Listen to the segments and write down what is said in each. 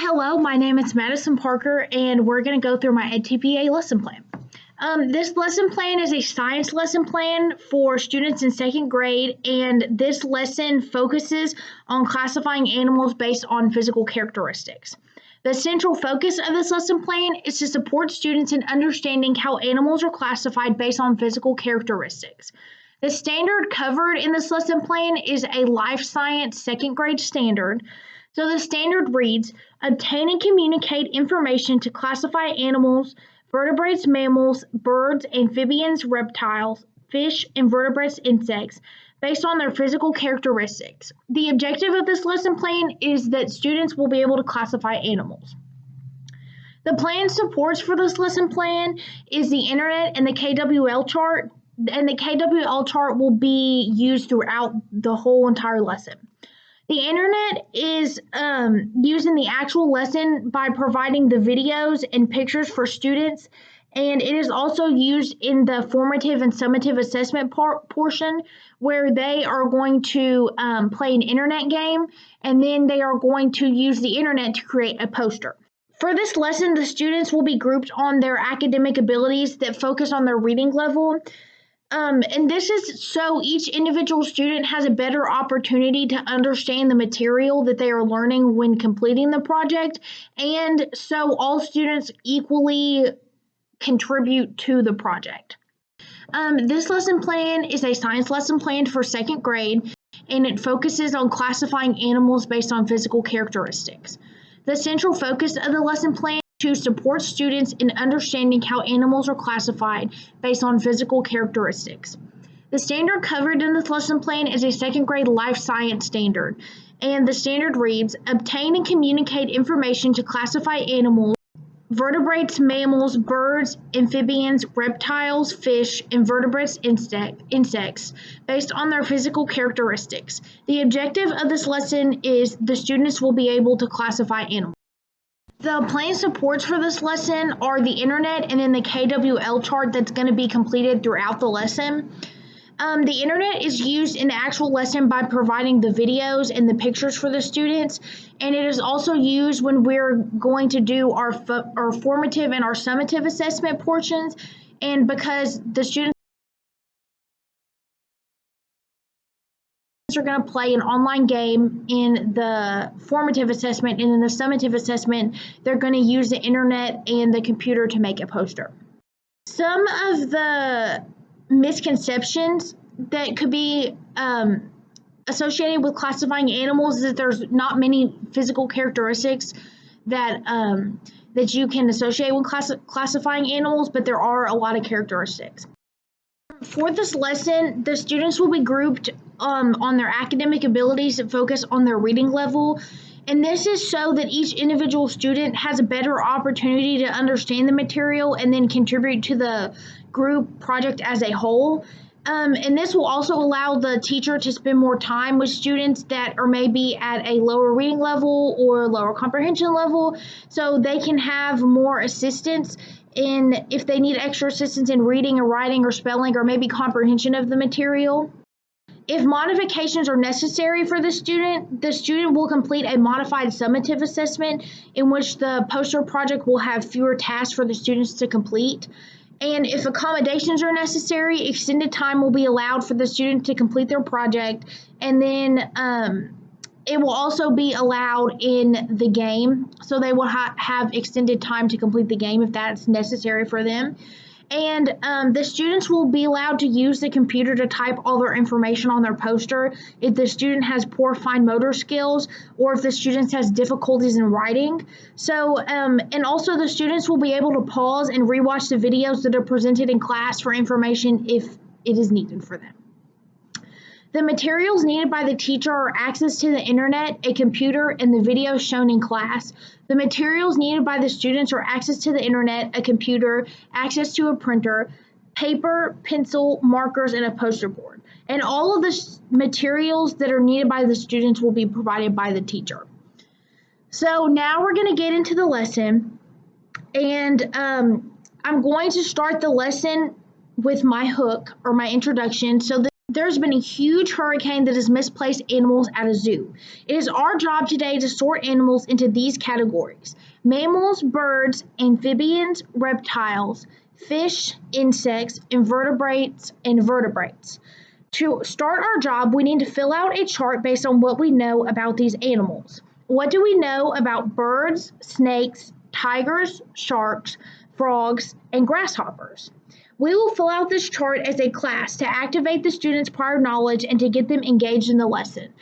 Hello, my name is Madison Parker, and we're going to go through my EdTPA lesson plan. This lesson plan is a science lesson plan for students in second grade, and this lesson focuses on classifying animals based on physical characteristics. The central focus of this lesson plan is to support students in understanding how animals are classified based on physical characteristics. The standard covered in this lesson plan is a life science second grade standard. So the standard reads, obtain and communicate information to classify animals, vertebrates, mammals, birds, amphibians, reptiles, fish, invertebrates, insects, based on their physical characteristics. The objective of this lesson plan is that students will be able to classify animals. The plan supports for this lesson plan is the internet and the KWL chart, and the KWL chart will be used throughout the whole entire lesson. The internet is used in the actual lesson by providing the videos and pictures for students, and it is also used in the formative and summative assessment portion where they are going to play an internet game, and then they are going to use the internet to create a poster. For this lesson, the students will be grouped on their academic abilities that focus on their reading level. And this is so each individual student has a better opportunity to understand the material that they are learning when completing the project, and so all students equally contribute to the project. This lesson plan is a science lesson plan for second grade, and it focuses on classifying animals based on physical characteristics. The central focus of the lesson plan to support students in understanding how animals are classified based on physical characteristics. The standard covered in this lesson plan is a second grade life science standard, and the standard reads, obtain and communicate information to classify animals, vertebrates, mammals, birds, amphibians, reptiles, fish, invertebrates, insects, based on their physical characteristics. The objective of this lesson is the students will be able to classify animals. The plan supports for this lesson are the internet and then the KWL chart that's going to be completed throughout the lesson. The internet is used in the actual lesson by providing the videos and the pictures for the students, and it is also used when we're going to do our formative and our summative assessment portions, and because the students are going to play an online game in the formative assessment, and in the summative assessment they're going to use the internet and the computer to make a poster. Some of the misconceptions that could be associated with classifying animals is that there's not many physical characteristics that you can associate with classifying animals, but there are a lot of characteristics. For this lesson, the students will be grouped on their academic abilities that focus on their reading level, and this is so that each individual student has a better opportunity to understand the material and then contribute to the group project as a whole. And this will also allow the teacher to spend more time with students that are maybe at a lower reading level or lower comprehension level, so they can have more assistance in if they need extra assistance in reading or writing or spelling or maybe comprehension of the material. If modifications are necessary for the student will complete a modified summative assessment in which the poster project will have fewer tasks for the students to complete. And if accommodations are necessary, extended time will be allowed for the student to complete their project, and then it will also be allowed in the game, so they will have extended time to complete the game if that's necessary for them. And the students will be allowed to use the computer to type all their information on their poster if the student has poor fine motor skills or if the student has difficulties in writing. So, and also the students will be able to pause and rewatch the videos that are presented in class for information if it is needed for them. The materials needed by the teacher are access to the internet, a computer, and the videos shown in class. The materials needed by the students are access to the internet, a computer, access to a printer, paper, pencil, markers, and a poster board. And all of the materials that are needed by the students will be provided by the teacher. So now we're going to get into the lesson, and I'm going to start the lesson with my hook or my introduction. So there's been a huge hurricane that has misplaced animals at a zoo. It is our job today to sort animals into these categories: mammals, birds, amphibians, reptiles, fish, insects, invertebrates, and vertebrates. To start our job, we need to fill out a chart based on what we know about these animals. What do we know about birds, snakes, tigers, sharks, frogs, and grasshoppers? We will fill out this chart as a class to activate the students' prior knowledge and to get them engaged in the lesson.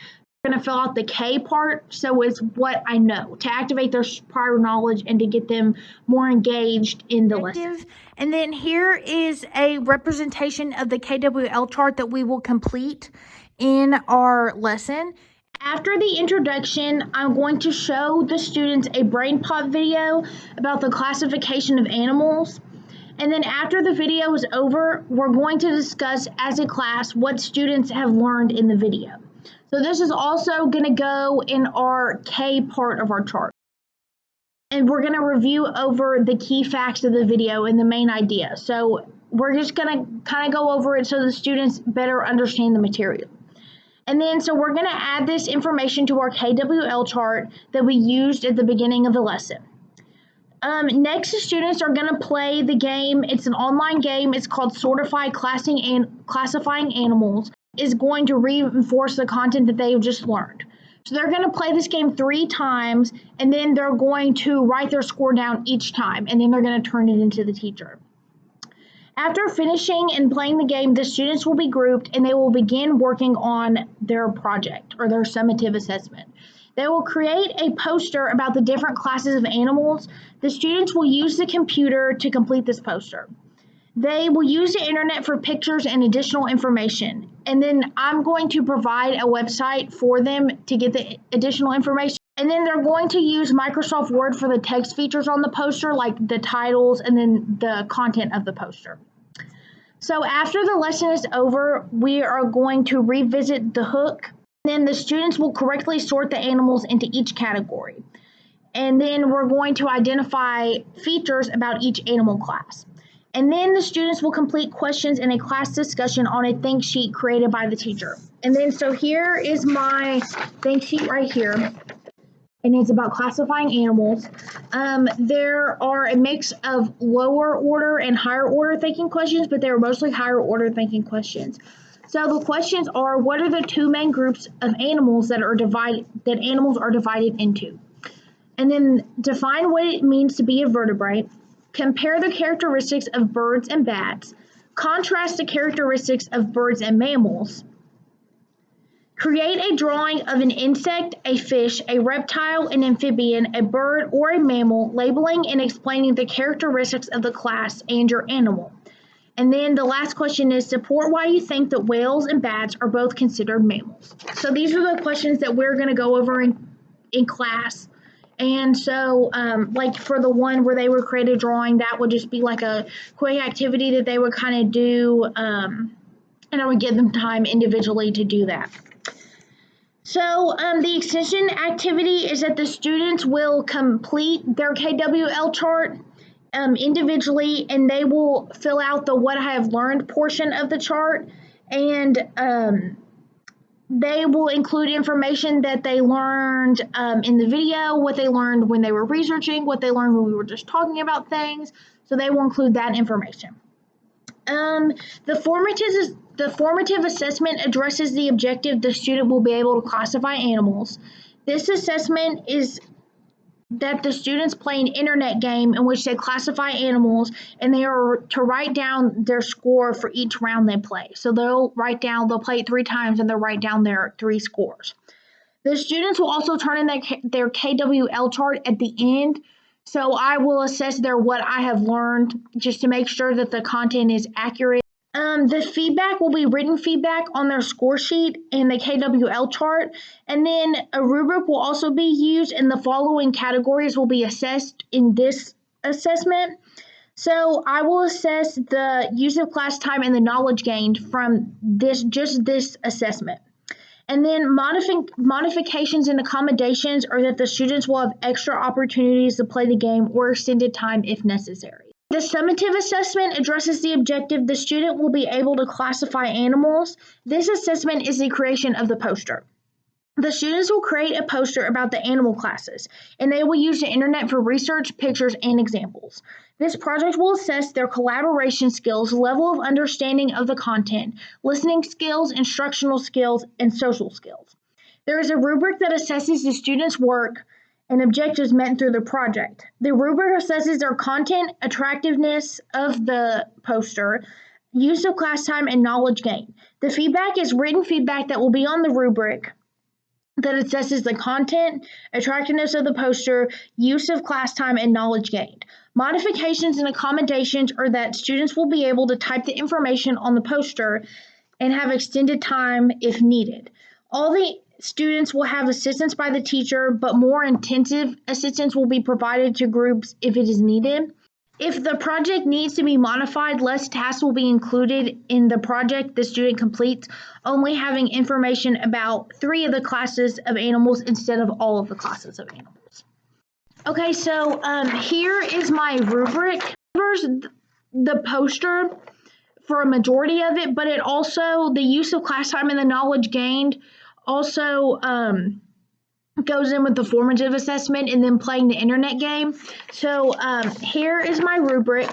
We're going to fill out the K part, so it's what I know, to activate their prior knowledge and to get them more engaged in the lesson. And then here is a representation of the KWL chart that we will complete in our lesson. After the introduction, I'm going to show the students a brain pop video about the classification of animals. And then after the video is over, we're going to discuss as a class what students have learned in the video. So this is also going to go in our K part of our chart. And we're going to review over the key facts of the video and the main idea. So we're just going to kind of go over it so the students better understand the material. And then so we're going to add this information to our KWL chart that we used at the beginning of the lesson. Next, the students are going to play the game. It's an online game. It's called Sortified Classifying Animals. Is going to reinforce the content that they've just learned. So they're going to play this game 3 times, and then they're going to write their score down each time, and then they're going to turn it into the teacher. After finishing and playing the game, the students will be grouped, and they will begin working on their project or their summative assessment. They will create a poster about the different classes of animals. The students will use the computer to complete this poster. They will use the internet for pictures and additional information. And then I'm going to provide a website for them to get the additional information. And then they're going to use Microsoft Word for the text features on the poster, like the titles and then the content of the poster. So after the lesson is over, we are going to revisit the hook. Then the students will correctly sort the animals into each category. And then we're going to identify features about each animal class. And then the students will complete questions in a class discussion on a think sheet created by the teacher. And then so here is my think sheet right here. And it's about classifying animals. There are a mix of lower order and higher order thinking questions, but they're mostly higher order thinking questions. So the questions are, what are the 2 main groups of animals that animals are divided into? And then define what it means to be a vertebrate. Compare the characteristics of birds and bats. Contrast the characteristics of birds and mammals. Create a drawing of an insect, a fish, a reptile, an amphibian, a bird, or a mammal, labeling and explaining the characteristics of the class and your animal. And then the last question is, support why you think that whales and bats are both considered mammals. So these are the questions that we're going to go over in class. And so, like for the one where they would create a drawing, that would just be like a quick activity that they would kind of do, and I would give them time individually to do that. So the extension activity is that the students will complete their KWL chart individually, and they will fill out the what I have learned portion of the chart, and they will include information that they learned in the video, what they learned when they were researching, what they learned when we were just talking about things. So they will include that information. The formative assessment addresses the objective the student will be able to classify animals. This assessment is that the students play an internet game in which they classify animals, and they are to write down their score for each round they play. So they'll play it 3 times, and they'll write down their 3 scores. The students will also turn in their KWL chart at the end. So I will assess their what I have learned just to make sure that the content is accurate. The feedback will be written feedback on their score sheet and the KWL chart. And then a rubric will also be used, and the following categories will be assessed in this assessment. So I will assess the use of class time and the knowledge gained from this assessment. And then modifications and accommodations are that the students will have extra opportunities to play the game or extended time if necessary. The summative assessment addresses the objective the student will be able to classify animals. This assessment is the creation of the poster. The students will create a poster about the animal classes, and they will use the internet for research, pictures, and examples. This project will assess their collaboration skills, level of understanding of the content, listening skills, instructional skills, and social skills. There is a rubric that assesses the students' work and objectives met through the project. The rubric assesses their content, attractiveness of the poster, use of class time, and knowledge gained. The feedback is written feedback that will be on the rubric that assesses the content, attractiveness of the poster, use of class time, and knowledge gained. Modifications and accommodations are that students will be able to type the information on the poster and have extended time if needed. All the students will have assistance by the teacher, but more intensive assistance will be provided to groups if it is needed. If the project needs to be modified, less tasks will be included in the project the student completes, only having information about 3 of the classes of animals instead of all of the classes of animals. Okay, so here is my rubric. Here's the poster for a majority of it, but it also, the use of class time and the knowledge gained also goes in with the formative assessment and then playing the internet game. So here is my rubric,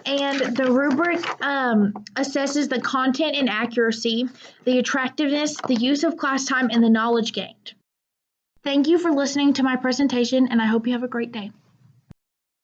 and the rubric assesses the content and accuracy, the attractiveness, the use of class time, and the knowledge gained. Thank you for listening to my presentation, and I hope you have a great day.